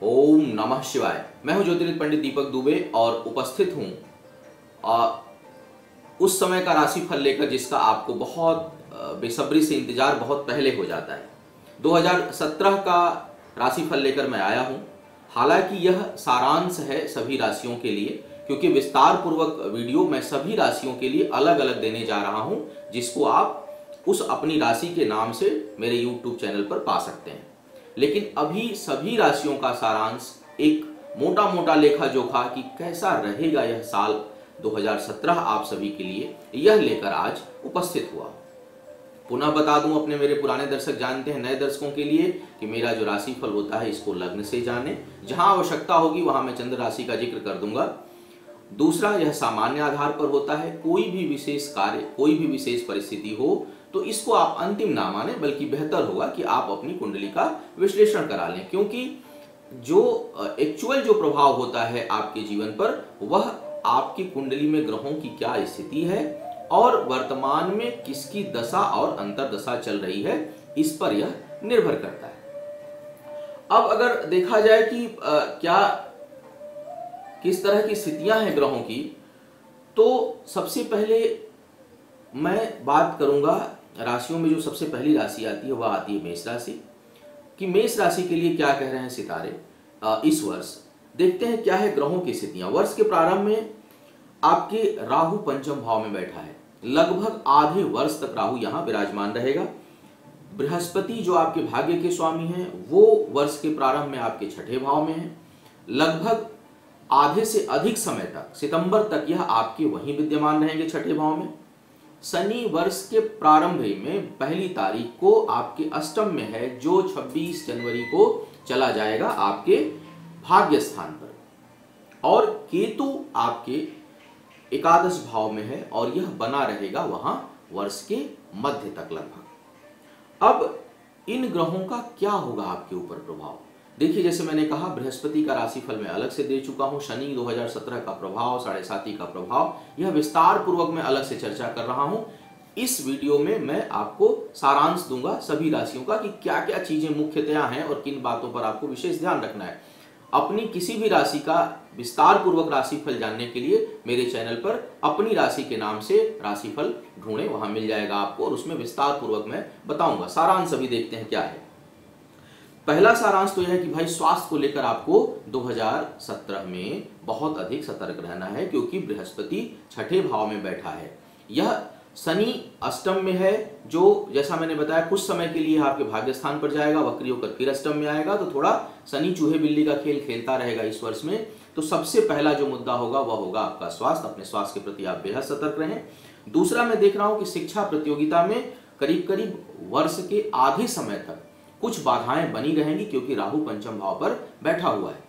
ओम नमः शिवाय। मैं हूं ज्योतिर्विद पंडित दीपक दुबे और उपस्थित हूं उस समय का राशिफल लेकर जिसका आपको बहुत बेसब्री से इंतजार बहुत पहले हो जाता है। 2017 का राशिफल लेकर मैं आया हूं। हालांकि यह सारांश है सभी राशियों के लिए, क्योंकि विस्तार पूर्वक वीडियो मैं सभी राशियों के लिए अलग अलग देने जा रहा हूं, जिसको आप उस अपनी राशि के नाम से मेरे YouTube चैनल पर पा सकते हैं। लेकिन अभी सभी राशियों का सारांश, एक मोटा मोटा लेखा जोखा कि कैसा रहेगा यह साल 2017 आप सभी के लिए, यह लेकर आज उपस्थित हुआ। पुनः बता दूं, अपने मेरे पुराने दर्शक जानते हैं, नए दर्शकों के लिए कि मेरा जो राशिफल होता है इसको लग्न से जाने, जहां आवश्यकता होगी वहां मैं चंद्र राशि का जिक्र कर दूंगा। दूसरा, यह सामान्य आधार पर होता है। कोई भी विशेष कार्य, कोई भी विशेष परिस्थिति हो तो इसको आप अंतिम ना माने, बल्कि बेहतर होगा कि आप अपनी कुंडली का विश्लेषण करा लें, क्योंकि जो एक्चुअल जो प्रभाव होता है आपके जीवन पर, वह आपकी कुंडली में ग्रहों की क्या स्थिति है और वर्तमान में किसकी दशा और अंतर्दशा चल रही है, इस पर यह निर्भर करता है। अब अगर देखा जाए कि क्या किस तरह की स्थितियां हैं ग्रहों की, तो सबसे पहले मैं बात करूंगा राशियों में जो सबसे पहली राशि आती है वह आती है मेष राशि। कि मेष राशि के लिए क्या कह रहे हैं सितारे इस वर्ष। देखते हैं क्या है ग्रहों की स्थितियां। वर्ष के प्रारंभ में आपके राहु पंचम भाव में बैठा है। लगभग आधे वर्ष तक राहु यहां विराजमान रहेगा। बृहस्पति जो आपके भाग्य के स्वामी हैं, वो वर्ष के प्रारंभ में आपके छठे भाव में है। लगभग आधे से अधिक समय तक, सितंबर तक, यह आपके वहीं विद्यमान रहेंगे छठे भाव में। शनि वर्ष के प्रारंभ में पहली तारीख को आपके अष्टम में है, जो 26 जनवरी को चला जाएगा आपके भाग्य स्थान पर। और केतु आपके एकादश भाव में है और यह बना रहेगा वहां वर्ष के मध्य तक लगभग। अब इन ग्रहों का क्या होगा आपके ऊपर प्रभाव। देखिए, जैसे मैंने कहा, बृहस्पति का राशिफल मैं अलग से दे चुका हूं। शनि 2017 का प्रभाव, 7.5 का प्रभाव, यह विस्तार पूर्वक मैं अलग से चर्चा कर रहा हूं। इस वीडियो में मैं आपको सारांश दूंगा सभी राशियों का कि क्या क्या चीजें मुख्यतया हैं और किन बातों पर आपको विशेष ध्यान रखना है। अपनी किसी भी राशि का विस्तार पूर्वक राशिफल जानने के लिए मेरे चैनल पर अपनी राशि के नाम से राशिफल ढूंढें, वहां मिल जाएगा आपको, और उसमें विस्तार पूर्वक मैं बताऊंगा। सारांश अभी देखते हैं क्या है। पहला सारांश तो यह है कि भाई, स्वास्थ्य को लेकर आपको 2017 में बहुत अधिक सतर्क रहना है, क्योंकि बृहस्पति छठे भाव में बैठा है। यह शनि अष्टम में है, जो जैसा मैंने बताया कुछ समय के लिए आपके भाग्य स्थान पर जाएगा, वक्री होकर फिर अष्टम में आएगा, तो थोड़ा शनि चूहे बिल्ली का खेल खेलता रहेगा इस वर्ष में। तो सबसे पहला जो मुद्दा होगा वह होगा आपका स्वास्थ्य। अपने स्वास्थ्य के प्रति आप बेहद सतर्क रहें। दूसरा, मैं देख रहा हूं कि शिक्षा प्रतियोगिता में करीब करीब वर्ष के आधे समय तक कुछ बाधाएं बनी रहेंगी, क्योंकि राहु पंचम भाव पर बैठा हुआ है।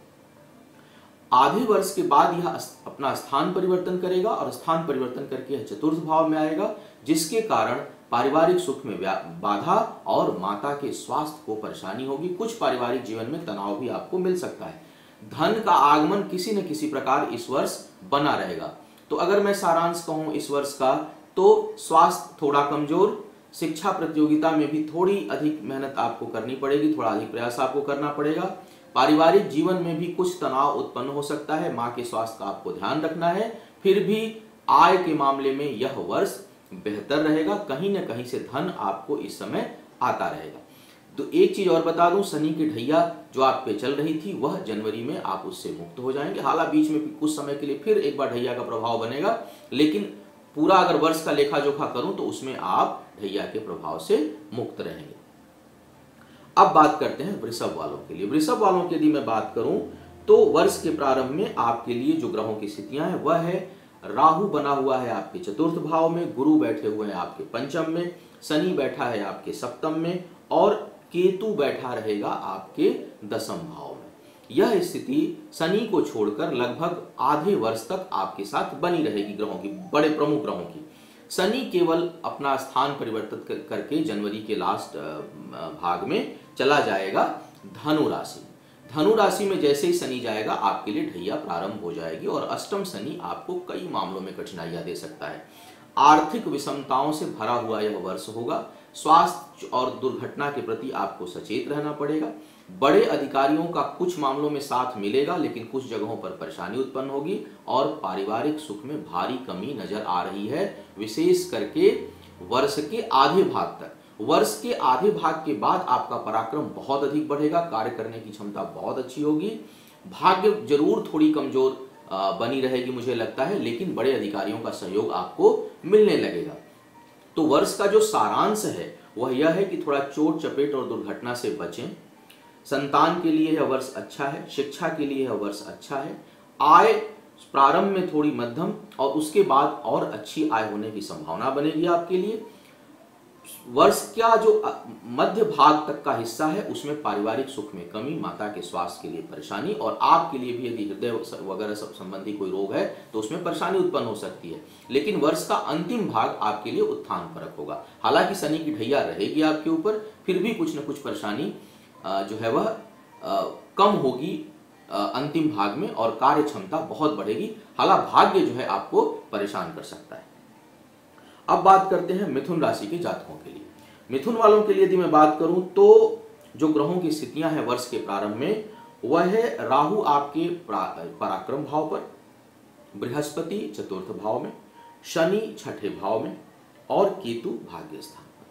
आधे वर्ष के बाद यह अपना स्थान परिवर्तन करेगा और स्थान परिवर्तन करके यह चतुर्थ भाव में आएगा, जिसके कारण पारिवारिक सुख में बाधा और माता के स्वास्थ्य को परेशानी होगी। कुछ पारिवारिक जीवन में तनाव भी आपको मिल सकता है। धन का आगमन किसी न किसी प्रकार इस वर्ष बना रहेगा। तो अगर मैं सारांश कहूं इस वर्ष का, तो स्वास्थ्य थोड़ा कमजोर, शिक्षा प्रतियोगिता में भी थोड़ी अधिक मेहनत आपको करनी पड़ेगी, थोड़ा अधिक प्रयास आपको करना पड़ेगा। पारिवारिक जीवन में भी कुछ तनाव उत्पन्न हो सकता है, मां के स्वास्थ्य का आपको ध्यान रखना है। फिर भी आय के मामले में यह वर्ष बेहतर रहेगा, कहीं ना कहीं से धन आपको इस समय आता रहेगा। तो एक चीज और बता दूं, शनि की ढैया जो आप पे चल रही थी वह जनवरी में आप उससे मुक्त हो जाएंगे। हालांकि बीच में कुछ समय के लिए फिर एक बार ढैया का प्रभाव बनेगा, लेकिन पूरा अगर वर्ष का लेखा जोखा करूं तो उसमें आप ढैया के प्रभाव से मुक्त रहेंगे। अब बात करते हैं वृषभ वालों के लिए। वृषभ वालों की यदि मैं बात करूं तो वर्ष के प्रारंभ में आपके लिए जो ग्रहों की स्थितियां हैं वह है, राहु बना हुआ है आपके चतुर्थ भाव में, गुरु बैठे हुए हैं आपके पंचम में, शनि बैठा है आपके सप्तम में और केतु बैठा रहेगा आपके दसम भाव में। यह स्थिति शनि को छोड़कर लगभग आधे वर्ष तक आपके साथ बनी रहेगी ग्रहों की, बड़े प्रमुख ग्रहों की। शनि केवल अपना स्थान परिवर्तित करके जनवरी के लास्ट भाग में चला जाएगा धनु राशि। धनु राशि में जैसे ही शनि जाएगा आपके लिए ढैया प्रारंभ हो जाएगी और अष्टम शनि आपको कई मामलों में कठिनाइयां दे सकता है। आर्थिक विषमताओं से भरा हुआ यह वर्ष होगा। स्वास्थ्य और दुर्घटना के प्रति आपको सचेत रहना पड़ेगा। बड़े अधिकारियों का कुछ मामलों में साथ मिलेगा, लेकिन कुछ जगहों पर परेशानी उत्पन्न होगी और पारिवारिक सुख में भारी कमी नजर आ रही है, विशेष करके वर्ष के आधे भाग तक। वर्ष के आधे भाग के बाद आपका पराक्रम बहुत अधिक बढ़ेगा, कार्य करने की क्षमता बहुत अच्छी होगी। भाग्य जरूर थोड़ी कमजोर बनी रहेगी मुझे लगता है, लेकिन बड़े अधिकारियों का सहयोग आपको मिलने लगेगा। तो वर्ष का जो सारांश है वह यह है कि थोड़ा चोट चपेट और दुर्घटना से बचें। संतान के लिए यह वर्ष अच्छा है, शिक्षा के लिए यह वर्ष अच्छा है। आय प्रारंभ में थोड़ी मध्यम और उसके बाद और अच्छी आय होने की संभावना बनेगी आपके लिए। वर्ष का जो मध्य भाग तक का हिस्सा है उसमें पारिवारिक सुख में कमी, माता के स्वास्थ्य के लिए परेशानी, और आपके लिए भी यदि हृदय वगैरह सब संबंधी कोई रोग है तो उसमें परेशानी उत्पन्न हो सकती है। लेकिन वर्ष का अंतिम भाग आपके लिए उत्थान परक होगा। हालांकि शनि की ढैया रहेगी आपके ऊपर, फिर भी कुछ न कुछ परेशानी जो है वह कम होगी अंतिम भाग में, और कार्य क्षमता बहुत बढ़ेगी। हालांकि भाग्य जो है आपको परेशान कर सकता है। अब बात करते हैं मिथुन राशि के जातकों के लिए। मिथुन वालों के लिए यदि मैं बात करूं तो जो ग्रहों की स्थितियां हैं वर्ष के प्रारंभ में, वह है राहु आपके पराक्रम भाव पर, बृहस्पति चतुर्थ भाव में, शनि छठे भाव में और केतु भाग्य स्थान पर।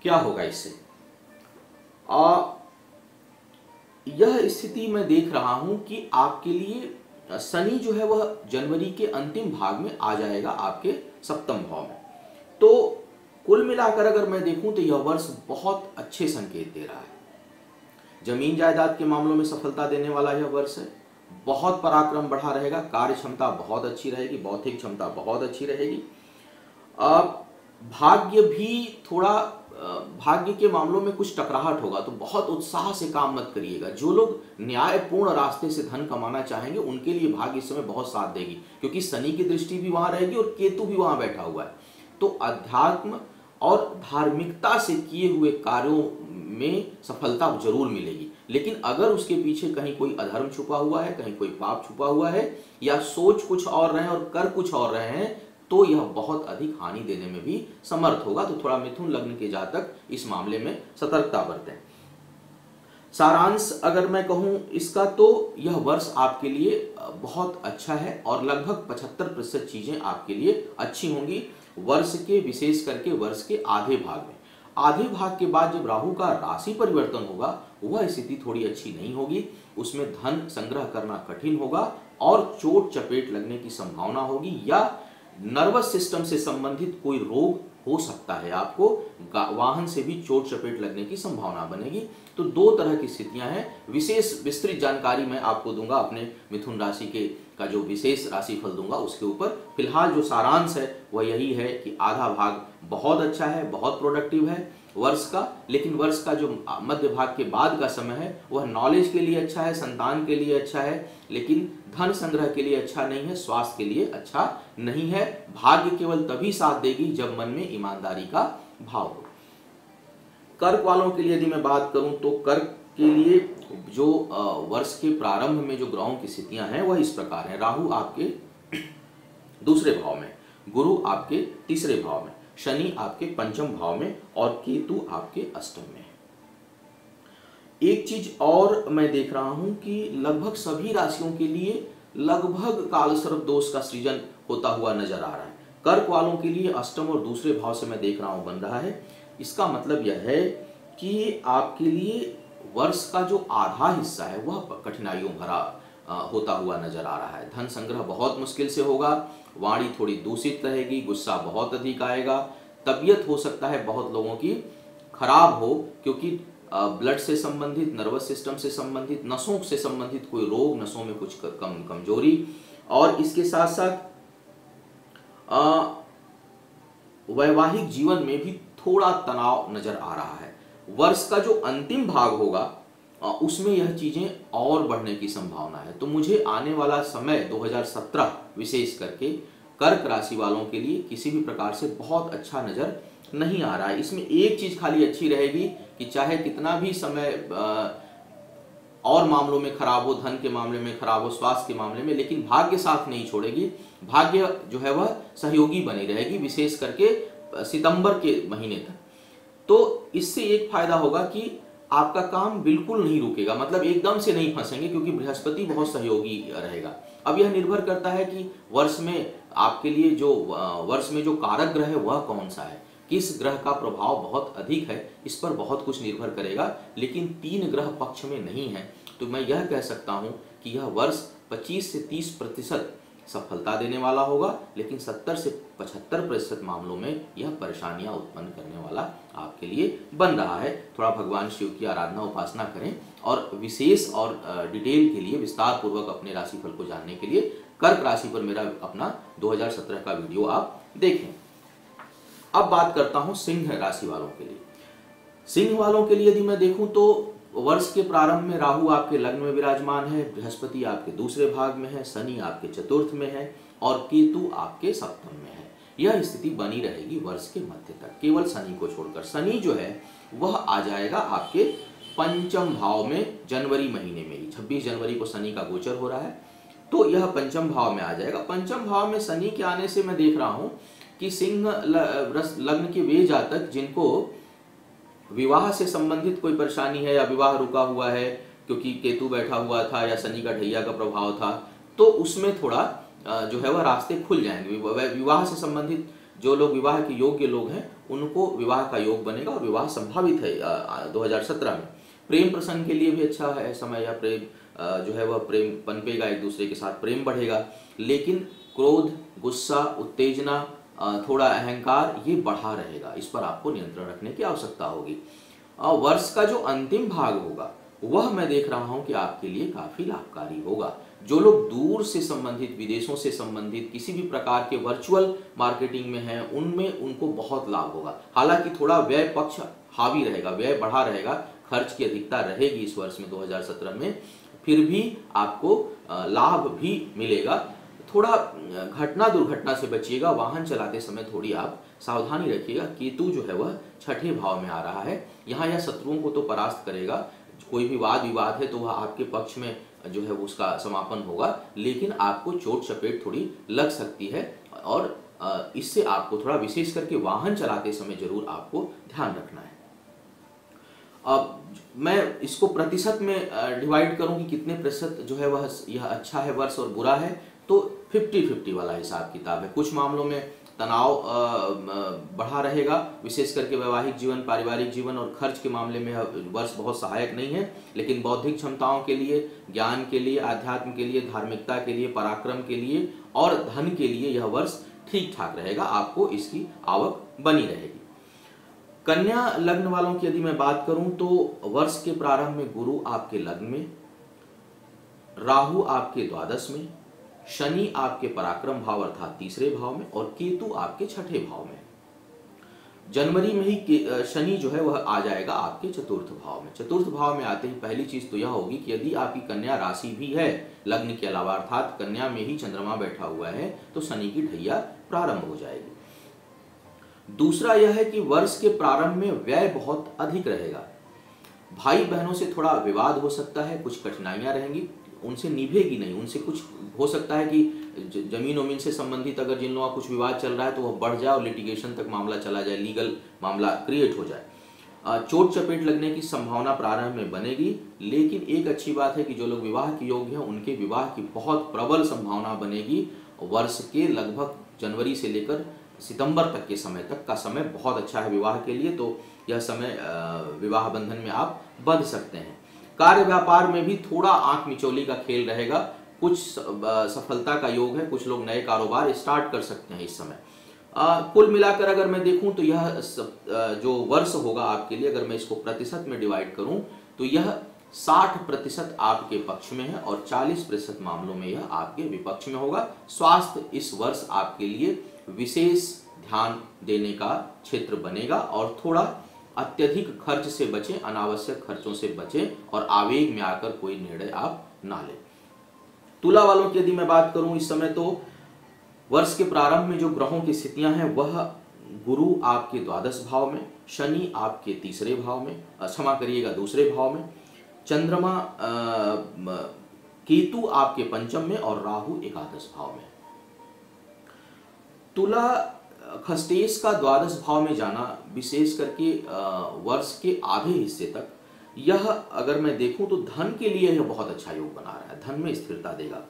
क्या होगा इससे? यह स्थिति मैं देख रहा हूं कि आपके लिए शनि जो है वह जनवरी के अंतिम भाग में आ जाएगा आपके सप्तम भाव में। तो कुल मिलाकर अगर मैं देखूं तो यह वर्ष बहुत अच्छे संकेत दे रहा है। जमीन जायदाद के मामलों में सफलता देने वाला यह वर्ष है। बहुत पराक्रम बढ़ा रहेगा, कार्य क्षमता बहुत अच्छी रहेगी, बौद्धिक क्षमता बहुत अच्छी रहेगी। भाग्य भी थोड़ा, भाग्य के मामलों में कुछ टकराहट होगा, तो बहुत उत्साह से काम मत करिएगा। जो लोग न्यायपूर्ण रास्ते से धन कमाना चाहेंगे उनके लिए भाग्य इस समय बहुत साथ देगी, क्योंकि शनि की दृष्टि भी वहां रहेगी और केतु भी वहां बैठा हुआ है। तो अध्यात्म और धार्मिकता से किए हुए कार्यों में सफलता जरूर मिलेगी, लेकिन अगर उसके पीछे कहीं कोई अधर्म छुपा हुआ है, कहीं कोई पाप छुपा हुआ है, या सोच कुछ और रहे हैं और कर कुछ और रहे हैं, तो यह बहुत अधिक हानि देने में भी समर्थ होगा। तो थोड़ा मिथुन लग्न के जातक इस मामले में सतर्कता बरतें। सारांश अगर मैं कहूं इसका, तो यह वर्ष आपके लिए बहुत अच्छा है और लगभग 75% चीजें आपके लिए अच्छी होंगी वर्ष के, विशेष करके वर्ष के आधे भाग में। आधे भाग के बाद जब राहु का राशि परिवर्तन होगा वह स्थिति थोड़ी अच्छी नहीं होगी, उसमें धन संग्रह करना कठिन होगा और चोट चपेट लगने की संभावना होगी, या नर्वस सिस्टम से संबंधित कोई रोग हो सकता है, आपको वाहन से भी चोट चपेट लगने की संभावना बनेगी। तो दो तरह की स्थितियां हैं। विशेष विस्तृत जानकारी मैं आपको दूंगा अपने मिथुन राशि के का जो विशेष राशिफल दूंगा उसके ऊपर। फिलहाल जो सारांश है वह यही है कि आधा भाग बहुत अच्छा है, बहुत प्रोडक्टिव है वर्ष का, लेकिन वर्ष का जो मध्य भाग के बाद का समय है वह नॉलेज के लिए अच्छा है, संतान के लिए अच्छा है, लेकिन धन संग्रह के लिए अच्छा नहीं है, स्वास्थ्य के लिए अच्छा नहीं है। भाग्य केवल तभी साथ देगी जब मन में ईमानदारी का भाव हो। कर्क वालों के लिए यदि मैं बात करूं तो कर्क के लिए जो वर्ष के प्रारंभ में जो ग्रहों की स्थितियां हैं वह इस प्रकार हैं। राहु आपके दूसरे भाव में, गुरु आपके तीसरे भाव में, शनि आपके पंचम भाव में और केतु आपके अष्टम में। एक चीज और मैं देख रहा हूं कि लगभग सभी राशियों के लिए लगभग कालसर्प दोष का सृजन होता हुआ नजर आ रहा है। कर्क वालों के लिए अष्टम और दूसरे भाव से मैं देख रहा हूं बन रहा है। इसका मतलब यह है कि आपके लिए वर्ष का जो आधा हिस्सा है वह कठिनाइयों भरा होता हुआ नजर आ रहा है। धन संग्रह बहुत मुश्किल से होगा, वाणी थोड़ी दूषित रहेगी, गुस्सा बहुत अधिक आएगा, तबीयत हो सकता है बहुत लोगों की खराब हो, क्योंकि ब्लड से संबंधित, नर्वस सिस्टम से संबंधित, नसों से संबंधित कोई रोग, नसों में कुछ कमजोरी, और इसके साथ साथ वैवाहिक जीवन में भी थोड़ा तनाव नजर आ रहा है। वर्ष का जो अंतिम भाग होगा उसमें यह चीजें और बढ़ने की संभावना है। तो मुझे आने वाला समय 2017 विशेष करके कर्क राशि वालों के लिए किसी भी प्रकार से बहुत अच्छा नजर नहीं आ रहा है। इसमें एक चीज खाली अच्छी रहेगी कि चाहे कितना भी समय और मामलों में खराब हो, धन के मामले में खराब हो, स्वास्थ्य के मामले में, लेकिन भाग्य साथ नहीं छोड़ेगी। भाग्य जो है वह सहयोगी बनी रहेगी, विशेष करके सितंबर के महीने तक। तो इससे एक फायदा होगा कि आपका काम बिल्कुल नहीं रुकेगा, मतलब एकदम से नहीं फंसेंगे, क्योंकि बृहस्पति बहुत सहयोगी रहेगा। अब यह निर्भर करता है कि वर्ष में आपके लिए जो वर्ष में जो कारक ग्रह है वह कौन सा है, किस ग्रह का प्रभाव बहुत अधिक है, इस पर बहुत कुछ निर्भर करेगा। लेकिन 3 ग्रह पक्ष में नहीं है, तो मैं यह कह सकता हूं कि यह वर्ष 25 से 30% सफलता देने वाला होगा, लेकिन 70 से 75% मामलों में यह परेशानियां उत्पन्न करने वाला आपके लिए बन रहा है। थोड़ा भगवान शिव की आराधना उपासना करें, और विशेष और डिटेल के लिए विस्तार पूर्वक अपने राशिफल को जानने के लिए कर्क राशि पर मेरा अपना 2017 का वीडियो आप देखें। अब बात करता हूं सिंह राशि वालों के लिए। सिंह वालों के लिए यदि मैं देखूं तो वर्ष के प्रारंभ में राहु आपके लग्न में विराजमान है, बृहस्पति आपके दूसरे भाग में है, शनि आपके चतुर्थ में है और केतु आपके सप्तम में है। यह स्थिति बनी रहेगी वर्ष के मध्य तक, केवल शनि को छोड़कर। शनि जो है वह आ जाएगा आपके पंचम भाव में जनवरी महीने में ही, 26 जनवरी को शनि का गोचर हो रहा है, तो यह पंचम भाव में आ जाएगा। पंचम भाव में शनि के आने से मैं देख रहा हूं कि सिंह लग्न के वे जातक जिनको विवाह से संबंधित कोई परेशानी है या विवाह रुका हुआ है क्योंकि केतु बैठा हुआ था या शनि का ढैया का प्रभाव था, तो उसमें थोड़ा जो है वह रास्ते खुल जाएंगे। विवाह से संबंधित जो लोग विवाह के योग्य लोग हैं उनको विवाह का योग बनेगा और विवाह संभावित है 2017 में। प्रेम प्रसंग के लिए भी अच्छा है समय, या प्रेम जो है वह प्रेम पनपेगा, एक दूसरे के साथ प्रेम बढ़ेगा। लेकिन क्रोध, गुस्सा, उत्तेजना, थोड़ा अहंकार ये बढ़ा रहेगा, इस पर आपको नियंत्रण रखने की आवश्यकता होगी। वर्ष का जो अंतिम भाग होगा वह मैं देख रहा हूं कि आपके लिए काफी लाभकारी होगा। जो लोग दूर से संबंधित, विदेशों से संबंधित किसी भी प्रकार के वर्चुअल मार्केटिंग में हैं, उनमें उनको बहुत लाभ होगा। हालांकि थोड़ा व्यय पक्ष हावी रहेगा, व्यय बढ़ा रहेगा, खर्च की अधिकता रहेगी इस वर्ष में 2017 में, फिर भी आपको लाभ भी मिलेगा। थोड़ा घटना दुर्घटना से बचिएगा, वाहन चलाते समय थोड़ी आप सावधानी रखिएगा। केतु जो है वह छठे भाव में आ रहा है, यहाँ यह शत्रुओं को तो परास्त करेगा, कोई भी वाद विवाद है तो वह आपके पक्ष में जो है उसका समापन होगा, लेकिन आपको चोट चपेट थोड़ी लग सकती है और इससे आपको थोड़ा विशेष करके वाहन चलाते समय जरूर आपको ध्यान रखना है। अब मैं इसको प्रतिशत में डिवाइड करूं कि कितने प्रतिशत जो है वह यह अच्छा है वर्ष और बुरा है, तो 50-50 वाला हिसाब किताब है। कुछ मामलों में तनाव बढ़ा रहेगा, विशेष करके वैवाहिक जीवन, पारिवारिक जीवन और खर्च के मामले में वर्ष बहुत सहायक नहीं है, लेकिन बौद्धिक क्षमताओं के लिए, ज्ञान के लिए, आध्यात्म के लिए, धार्मिकता के लिए, पराक्रम के लिए और धन के लिए यह वर्ष ठीक ठाक रहेगा, आपको इसकी आवक बनी रहेगी। कन्या लग्न वालों की यदि मैं बात करूं तो वर्ष के प्रारंभ में गुरु आपके लग्न में, राहु आपके द्वादश में, शनि आपके पराक्रम भाव अर्थात तीसरे भाव में और केतु आपके छठे भाव में। जनवरी में ही शनि जो है वह आ जाएगा आपके चतुर्थ भाव में। चतुर्थ भाव में आते ही पहली चीज तो यह होगी कि यदि आपकी कन्या राशि भी है लग्न के अलावा, अर्थात कन्या में ही चंद्रमा बैठा हुआ है, तो शनि की ढैया प्रारंभ हो जाएगी। दूसरा यह है कि वर्ष के प्रारंभ में व्यय बहुत अधिक रहेगा। भाई बहनों से थोड़ा विवाद हो सकता है, कुछ कठिनाइयां रहेंगी, उनसे निभेगी नहीं, उनसे कुछ हो सकता है कि जमीन वमीन से संबंधित अगर जिन लोगों का कुछ विवाद चल रहा है तो वह बढ़ जाए और लिटिगेशन तक मामला चला जाए, लीगल मामला क्रिएट हो जाए। चोट चपेट लगने की संभावना प्रारंभ में बनेगी, लेकिन एक अच्छी बात है कि जो लोग विवाह के योग्य हैं उनके विवाह की बहुत प्रबल संभावना बनेगी। वर्ष के लगभग जनवरी से लेकर सितंबर तक के समय तक का समय बहुत अच्छा है विवाह के लिए, तो यह समय विवाह बंधन में आप बंध सकते हैं। कार्य व्यापार में भी थोड़ा आंख मिचौली का खेल रहेगा, कुछ सफलता का योग है, कुछ लोग नए कारोबार स्टार्ट कर सकते हैं इस समय। कुल मिलाकर अगर मैं देखूं तो यह जो वर्ष होगा आपके लिए, अगर मैं इसको प्रतिशत में डिवाइड करूं तो यह 60% आपके पक्ष में है और 40% मामलों में यह आपके विपक्ष में होगा। स्वास्थ्य इस वर्ष आपके लिए विशेष ध्यान देने का क्षेत्र बनेगा और थोड़ा अत्यधिक खर्च से बचें, अनावश्यक खर्चों से बचें और आवेग में आकर कोई निर्णय आप ना लें। तुला वालों की यदि मैं बात करूं इस समय, तो वर्ष के प्रारंभ में जो ग्रहों की स्थितियां हैं वह गुरु आपके द्वादश भाव में, शनि आपके तीसरे भाव में, क्षमा करिएगा दूसरे भाव में, चंद्रमा केतु आपके पंचम में और राहु एकादश भाव में। तुला खस्तेश का द्वादश भाव में जाना विशेष करके वर्ष के आधे हिस्से तक यह अगर मैं देखूं तो धन के लिए यह बहुत अच्छा योग बना रहा है, धन में स्थिरता देगा।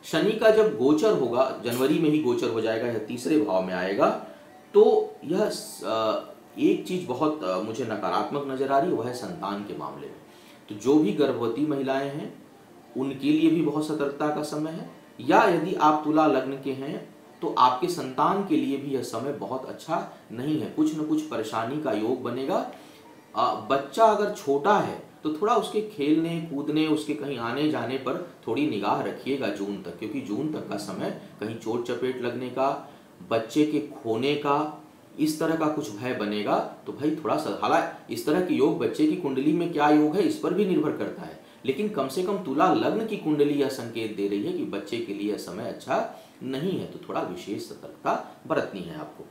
शनि का जब गोचर होगा, जनवरी में ही गोचर हो जाएगा, यह तीसरे भाव में आएगा, तो यह एक चीज बहुत मुझे नकारात्मक नजर आ रही है, वह है संतान के मामले में। तो जो भी गर्भवती महिलाएं हैं उनके लिए भी बहुत सतर्कता का समय है, या यदि आप तुला लग्न के हैं तो आपके संतान के लिए भी यह समय बहुत अच्छा नहीं है, कुछ न कुछ परेशानी का योग बनेगा। बच्चा अगर छोटा है तो थोड़ा उसके खेलने कूदने, उसके कहीं आने जाने पर थोड़ी निगाह रखिएगा जून तक, क्योंकि जून तक का समय कहीं चोट चपेट लगने का, बच्चे के खोने का, इस तरह का कुछ भय बनेगा। तो भाई थोड़ा सा, हालांकि इस तरह के योग बच्चे की कुंडली में क्या योग है इस पर भी निर्भर करता है, लेकिन कम से कम तुला लग्न की कुंडली यह संकेत दे रही है कि बच्चे के लिए यह समय अच्छा नहीं है, तो थोड़ा विशेष सतर्कता बरतनी है आपको।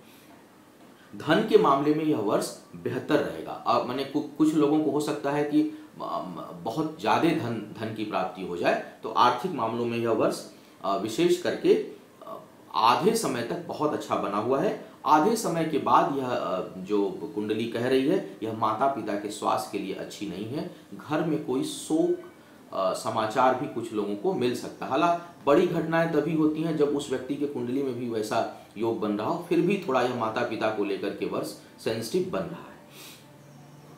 धन के मामले में यह वर्ष बेहतर रहेगा। अब मैंने कुछ लोगों को हो सकता है कि बहुत ज्यादा धन की प्राप्ति हो जाए, तो आर्थिक मामलों में यह वर्ष विशेष करके आधे समय तक बहुत अच्छा बना हुआ है। आधे समय के बाद यह जो कुंडली कह रही है, यह माता पिता के स्वास्थ्य के लिए अच्छी नहीं है। घर में कोई शोक समाचार भी कुछ लोगों को मिल सकता है। हालांकि बड़ी घटनाएं तभी होती हैं जब उस व्यक्ति के कुंडली में भी वैसा योग बन रहा हो, फिर भी थोड़ा यह माता पिता को लेकर के वर्ष सेंसिटिव बन रहा है।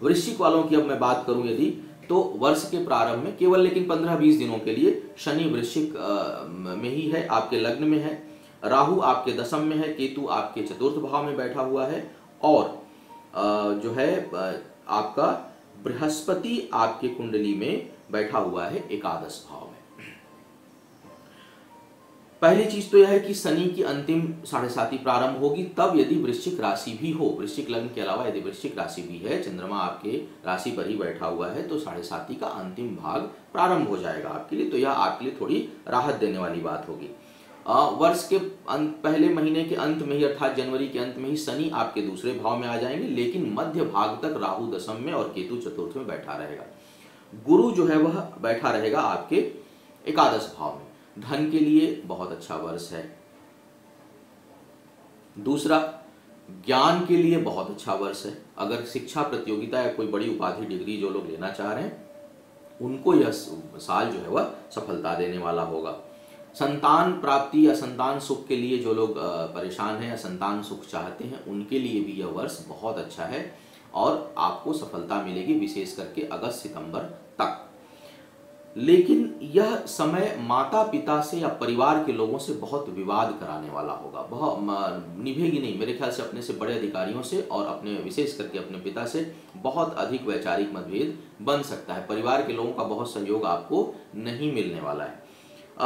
वृश्चिक वालों की अब मैं बात करूं यदि, तो वर्ष के प्रारंभ में केवल लेकिन 15-20 दिनों के लिए शनि वृश्चिक में ही है, आपके लग्न में है, राहु आपके दशम में है, केतु आपके चतुर्थ भाव में बैठा हुआ है, और जो है आपका बृहस्पति आपके कुंडली में बैठा हुआ है एकादश भाव में। पहली चीज तो यह है कि शनि की अंतिम 7.5 प्रारंभ होगी तब यदि वृश्चिक राशि भी हो, वृश्चिक लग्न के अलावा यदि वृश्चिक राशि भी है, चंद्रमा आपके राशि पर ही बैठा हुआ है, तो 7.5 का अंतिम भाग प्रारंभ हो जाएगा आपके लिए, तो यह आपके लिए थोड़ी राहत देने वाली बात होगी। वर्ष के पहले महीने के अंत में ही, अर्थात जनवरी के अंत में ही शनि आपके दूसरे भाव में आ जाएंगे, लेकिन मध्य भाग तक राहु दशम में और केतु चतुर्थ में बैठा रहेगा। गुरु जो है वह बैठा रहेगा आपके एकादश भाव में। धन के लिए बहुत अच्छा वर्ष है। दूसरा, ज्ञान के लिए बहुत अच्छा वर्ष है। अगर शिक्षा प्रतियोगिता या कोई बड़ी उपाधि डिग्री जो लोग लेना चाह रहे हैं उनको यह साल जो है वह सफलता देने वाला होगा। संतान प्राप्ति या संतान सुख के लिए जो लोग परेशान हैं या संतान सुख चाहते हैं उनके लिए भी यह वर्ष बहुत अच्छा है और आपको सफलता मिलेगी, विशेष करके अगस्त सितंबर तक। लेकिन यह समय माता पिता से या परिवार के लोगों से बहुत विवाद कराने वाला होगा, बहुत निभेगी नहीं, मेरे ख्याल से अपने से बड़े अधिकारियों से और अपने विशेष करके अपने पिता से बहुत अधिक वैचारिक मतभेद बन सकता है। परिवार के लोगों का बहुत सहयोग आपको नहीं मिलने वाला है।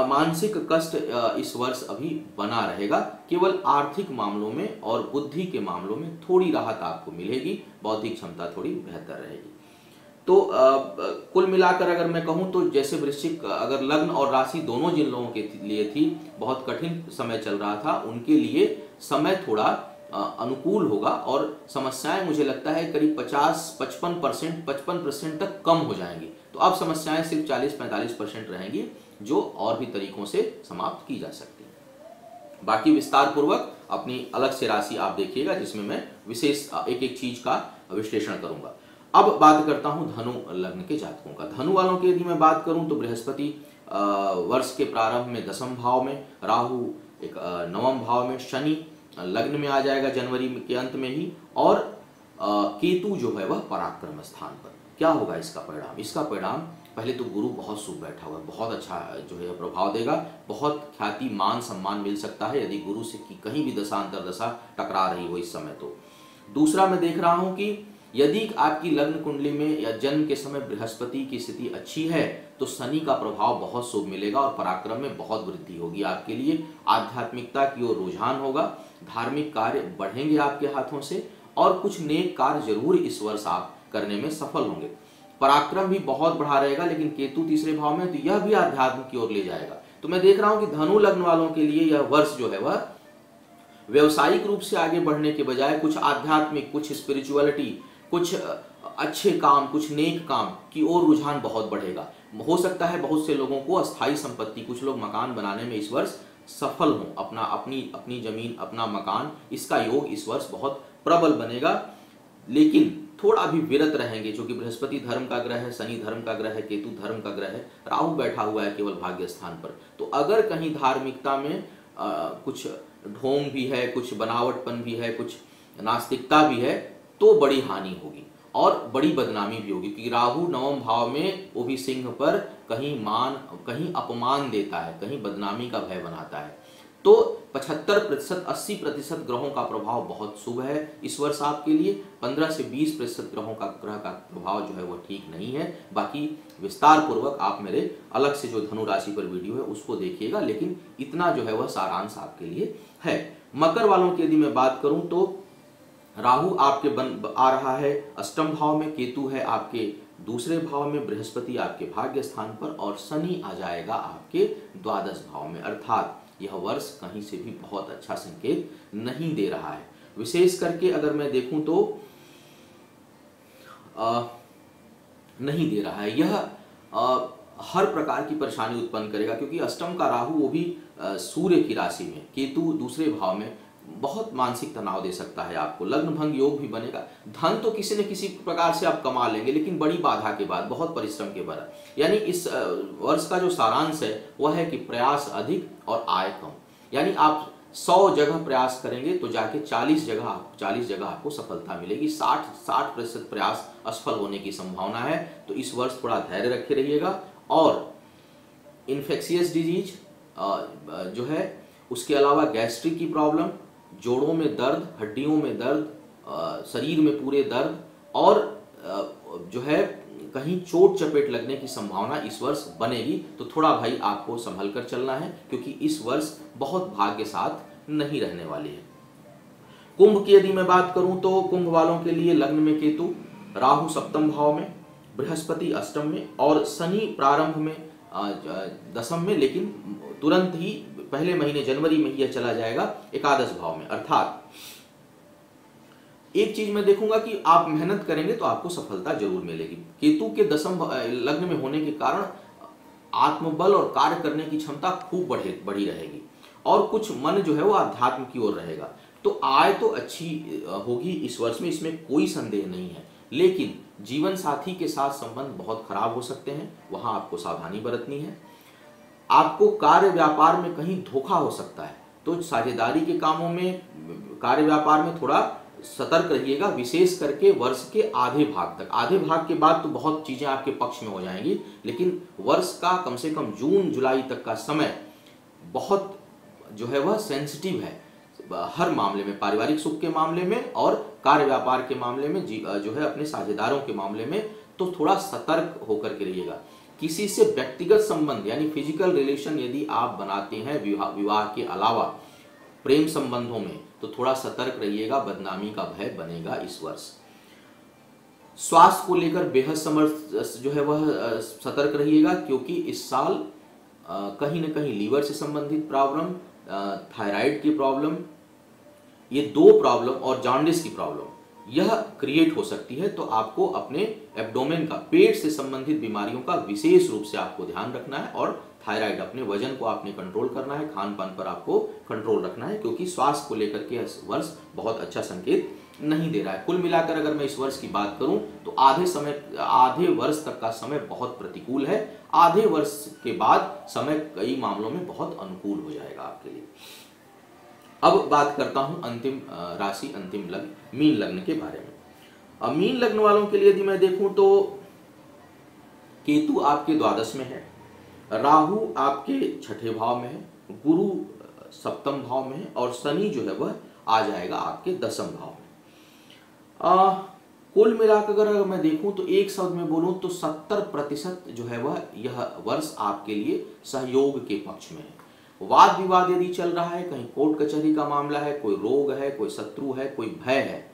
मानसिक कष्ट इस वर्ष अभी बना रहेगा, केवल आर्थिक मामलों में और बुद्धि के मामलों में थोड़ी राहत आपको मिलेगी, बौद्धिक क्षमता थोड़ी बेहतर रहेगी। तो कुल मिलाकर अगर मैं कहूं तो जैसे वृश्चिक अगर लग्न और राशि दोनों जिन लोगों के लिए थी बहुत कठिन समय चल रहा था, उनके लिए समय थोड़ा अनुकूल होगा और समस्याएं मुझे लगता है करीब 55% तक कम हो जाएंगी। तो अब समस्याएं सिर्फ 40-45% रहेंगी जो और भी तरीकों से समाप्त की जा सकती है। बाकी विस्तार पूर्वक अपनी अलग से राशि आप देखिएगा जिसमें मैं विशेष एक एक चीज का विश्लेषण करूंगा। अब बात करता हूं धनु लग्न के जातकों का। धनु वालों की यदि मैं बात करूं तो बृहस्पति वर्ष के प्रारंभ में दशम भाव में, राहु एक नवम भाव में, शनि लग्न में आ जाएगा जनवरी के अंत में ही, और केतु जो है वह पराक्रम स्थान पर। क्या होगा इसका परिणाम? इसका परिणाम पहले तो गुरु बहुत शुभ बैठा हुआ है, बहुत अच्छा जो है प्रभाव देगा, बहुत ख्याति मान सम्मान मिल सकता है यदि गुरु से की कहीं भी दशा अंतरदशा टकरा रही हो इस समय। तो दूसरा मैं देख रहा हूं कि यदि आपकी लग्न कुंडली में या जन्म के समय बृहस्पति की स्थिति अच्छी है तो शनि का प्रभाव बहुत शुभ मिलेगा और पराक्रम में बहुत वृद्धि होगी आपके लिए। आध्यात्मिकता की ओर रुझान होगा, धार्मिक कार्य बढ़ेंगे आपके हाथों से और कुछ नेक कार्य जरूर इस वर्ष आप करने में सफल होंगे। पराक्रम भी बहुत बढ़ा रहेगा, लेकिन केतु तीसरे भाव में तो यह भी आध्यात्म की ओर ले जाएगा। तो मैं देख रहा हूं कि धनु लग्न वालों के लिए यह वर्ष जो है वह व्यवसायिक रूप से आगे बढ़ने के बजाय कुछ आध्यात्मिक, कुछ स्पिरिचुअलिटी, कुछ अच्छे काम, कुछ नेक काम की ओर रुझान बहुत बढ़ेगा। हो सकता है बहुत से लोगों को अस्थायी संपत्ति, कुछ लोग मकान बनाने में इस वर्ष सफल हों, अपनी जमीन, अपना मकान, इसका योग इस वर्ष बहुत प्रबल बनेगा। लेकिन थोड़ा भी विरत रहेंगे, क्योंकि बृहस्पति धर्म का ग्रह है, शनि धर्म का ग्रह है, केतु धर्म का ग्रह है, राहु बैठा हुआ है केवल भाग्य स्थान पर। तो अगर कहीं धार्मिकता में कुछ ढोंग भी है, कुछ बनावटपन भी है, कुछ नास्तिकता भी है, तो बड़ी हानि होगी और बड़ी बदनामी भी होगी, क्योंकि राहु नवम भाव में, वो भी सिंह पर, कहीं मान कहीं अपमान देता है, कहीं बदनामी का भय बनाता है। तो 75% 80% ग्रहों का प्रभाव बहुत शुभ है इस वर्ष आपके लिए। 15 से 20% ग्रह का प्रभाव जो है वो ठीक नहीं है। बाकी विस्तार पूर्वक आप मेरे अलग से जो धनु राशि पर वीडियो है उसको देखिएगा, लेकिन इतना जो है वह सारांश आपके लिए है। मकर वालों की यदि मैं बात करूं तो राहु आपके आ रहा है अष्टम भाव में, केतु है आपके दूसरे भाव में, बृहस्पति आपके भाग्य स्थान पर और शनि आ जाएगा आपके द्वादश भाव में। अर्थात यह वर्ष कहीं से भी बहुत अच्छा संकेत नहीं दे रहा है। विशेष करके अगर मैं देखूं तो नहीं दे रहा है। यह हर प्रकार की परेशानी उत्पन्न करेगा, क्योंकि अष्टम का राहु वो भी सूर्य की राशि में, केतु दूसरे भाव में, बहुत मानसिक तनाव दे सकता है आपको। लग्न भंग योग भी बनेगा। धन तो किसी न किसी प्रकार से आप कमा लेंगे, लेकिन बड़ी बाधा के बाद, बहुत परिश्रम के बाद। यानी इस वर्ष का जो सारांश है वह है कि प्रयास अधिक और आय कम। यानी आप 100 जगह प्रयास करेंगे तो जाके 40 जगह आपको सफलता मिलेगी। 60% प्रयास असफल होने की संभावना है। तो इस वर्ष थोड़ा धैर्य रखे रहिएगा। और इन्फेक्शियस डिजीज जो है, उसके अलावा गैस्ट्रिक की प्रॉब्लम, जोड़ों में दर्द, हड्डियों में दर्द, शरीर में पूरे दर्द और जो है कहीं चोट चपेट लगने की संभावना इस वर्ष बनेगी। तो थोड़ा भाई आपको संभल कर चलना है, क्योंकि इस वर्ष बहुत भाग्य साथ नहीं रहने वाली है। कुंभ की यदि मैं बात करूं तो कुंभ वालों के लिए लग्न में केतु, राहु सप्तम भाव में, बृहस्पति अष्टम में और शनि प्रारंभ में दशम में, लेकिन तुरंत ही पहले महीने जनवरी में यह चला जाएगा एकादश भाव में। अर्थात एक चीज मैं देखूंगा कि आप मेहनत करेंगे तो आपको सफलता जरूर मिलेगी। केतु के दशम लग्न में होने के कारण आत्मबल और कार्य करने की क्षमता खूब बढ़ी रहेगी और कुछ मन जो है वो अध्यात्म की ओर रहेगा। तो आय तो अच्छी होगी इस वर्ष में, इसमें कोई संदेह नहीं है, लेकिन जीवन साथी के साथ संबंध बहुत खराब हो सकते हैं, वहां आपको सावधानी बरतनी है। आपको कार्य व्यापार में कहीं धोखा हो सकता है, तो साझेदारी के कामों में, कार्य व्यापार में थोड़ा सतर्क रहिएगा। विशेष करके वर्ष के आधे भाग तक, आधे भाग के बाद तो बहुत चीजें आपके पक्ष में हो जाएंगी, लेकिन वर्ष का कम से कम जून जुलाई तक का समय बहुत जो है वह सेंसिटिव है हर मामले में, पारिवारिक सुख के मामले में और कार्य व्यापार के मामले में, जो है अपने साझेदारों के मामले में। तो थोड़ा सतर्क होकर के रहिएगा। किसी से व्यक्तिगत संबंध यानी फिजिकल रिलेशन यदि आप बनाते हैं विवाह के अलावा प्रेम संबंधों में, तो थोड़ा सतर्क रहिएगा, बदनामी का भय बनेगा इस वर्ष। स्वास्थ्य को लेकर बेहद जो है वह सतर्क रहिएगा, क्योंकि इस साल कहीं न कहीं लीवर से संबंधित प्रॉब्लम, थायराइड की प्रॉब्लम, ये 2 प्रॉब्लम और जॉन्डिस की प्रॉब्लम यह क्रिएट हो सकती है। तो आपको अपने एब्डोमेन का, पेट से संबंधित बीमारियों का विशेष रूप से आपको ध्यान रखना है और थायराइड, अपने वजन को आपने कंट्रोल करना है, खान पान पर आपको कंट्रोल रखना है, क्योंकि स्वास्थ्य को लेकर के इस वर्ष बहुत अच्छा संकेत नहीं दे रहा है। कुल मिलाकर अगर मैं इस वर्ष की बात करूं तो आधे वर्ष तक का समय बहुत प्रतिकूल है। आधे वर्ष के बाद समय कई मामलों में बहुत अनुकूल हो जाएगा आपके लिए। अब बात करता हूं अंतिम राशि, अंतिम लग्न, मीन लग्न के बारे में। अब मीन लग्न वालों के लिए यदि मैं देखूं तो केतु आपके द्वादश में है, राहु आपके छठे भाव में है, गुरु सप्तम भाव में है और शनि जो है वह आ जाएगा आपके दशम भाव में। कुल मिलाकर अगर मैं देखूं तो एक शब्द में बोलूं तो 70% जो है वह यह वर्ष आपके लिए सहयोग के पक्ष में है। वाद विवाद यदि चल रहा है, कहीं कोर्ट कचहरी का मामला है, कोई रोग है, कोई शत्रु है, कोई भय है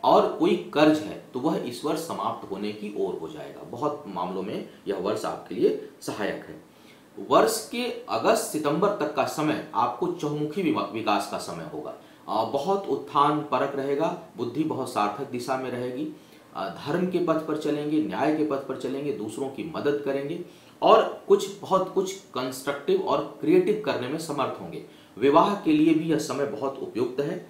और कोई कर्ज है, तो वह इस वर्ष समाप्त होने की ओर हो जाएगा। बहुत मामलों में यह वर्ष आपके लिए सहायक है। वर्ष के अगस्त सितंबर तक का समय आपको चहुमुखी विकास का समय होगा। बहुत उत्थान परक रहेगा, बुद्धि बहुत सार्थक दिशा में रहेगी, धर्म के पथ पर चलेंगे, न्याय के पथ पर चलेंगे, दूसरों की मदद करेंगे और बहुत कुछ कंस्ट्रक्टिव और क्रिएटिव करने में समर्थ होंगे। विवाह के लिए भी यह समय बहुत उपयुक्त है।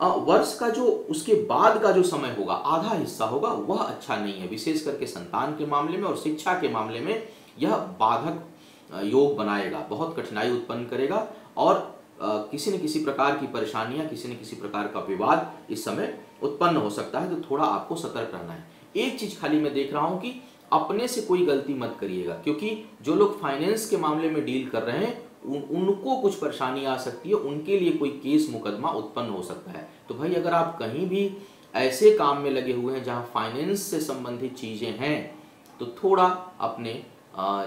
वर्ष का जो उसके बाद का जो समय होगा, आधा हिस्सा होगा, वह अच्छा नहीं है। विशेष करके संतान के मामले में और शिक्षा के मामले में यह बाधक योग बनाएगा, बहुत कठिनाई उत्पन्न करेगा और किसी न किसी प्रकार की परेशानियां, किसी न किसी प्रकार का विवाद इस समय उत्पन्न हो सकता है। तो थोड़ा आपको सतर्क रहना है। एक चीज खाली मैं देख रहा हूं कि अपने से कोई गलती मत करिएगा, क्योंकि जो लोग फाइनेंस के मामले में डील कर रहे हैं उनको कुछ परेशानी आ सकती है, उनके लिए कोई केस मुकदमा उत्पन्न हो सकता है। तो भाई अगर आप कहीं भी ऐसे काम में लगे हुए हैं जहां फाइनेंस से संबंधित चीजें हैं, तो थोड़ा अपने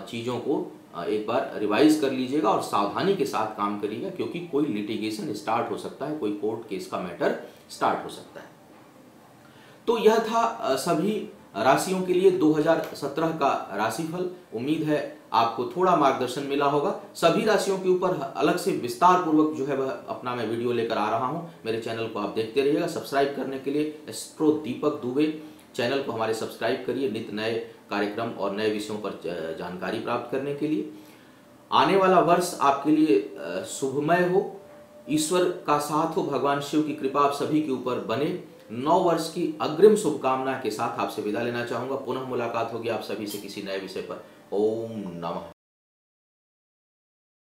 चीजों को एक बार रिवाइज कर लीजिएगा और सावधानी के साथ काम करिएगा, क्योंकि कोई लिटिगेशन स्टार्ट हो सकता है, कोई कोर्ट केस का मैटर स्टार्ट हो सकता है। तो यह था सभी राशियों के लिए 2017 का राशिफल। उम्मीद है आपको थोड़ा मार्गदर्शन मिला होगा। सभी राशियों के ऊपर अलग से विस्तार पूर्वक जो है वह अपना मैं वीडियो लेकर आ रहा हूं। मेरे चैनल को आप देखते रहिएगा। सब्सक्राइब करने के लिए एस्ट्रो दीपक दुबे चैनल को हमारे सब्सक्राइब करिए, नित्य नए कार्यक्रम और नए विषयों पर जानकारी प्राप्त करने के लिए। आने वाला वर्ष आपके लिए शुभमय हो, ईश्वर का साथ हो, भगवान शिव की कृपा आप सभी के ऊपर बने। 9 वर्ष की अग्रिम शुभकामना के साथ आपसे विदा लेना चाहूंगा। पुनः मुलाकात होगी आप सभी से किसी नए विषय पर। ओम नमः